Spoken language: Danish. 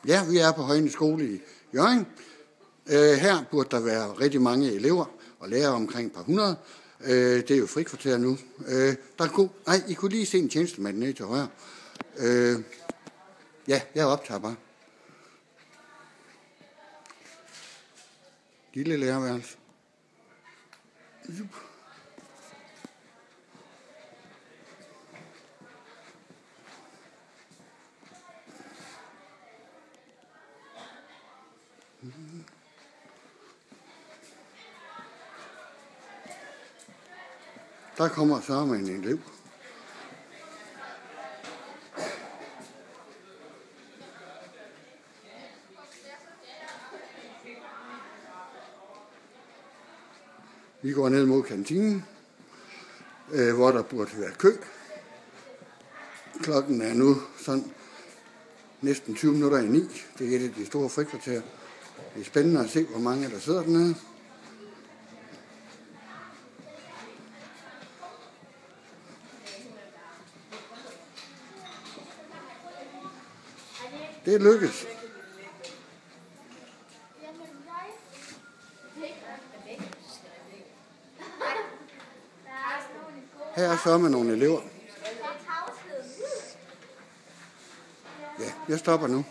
Ja, vi er på Højne Skole i Hjørring. Her burde der være rigtig mange elever og lærere, omkring et par hundrede. Det er jo frikvarter nu. I kunne lige se en tjenestemand nede til højre. Ja, jeg optager bare. Lille lærerværelse. Der kommer så med en elev. Vi går ned mod kantinen, hvor der burde være kø. Klokken er nu sådan næsten 20 minutter i 9. Det er et af de store frikvarterer. Det er spændende at se, hvor mange der sidder dernede. Det lykkes. Her er så med nogle elever. Ja, jeg stopper nu.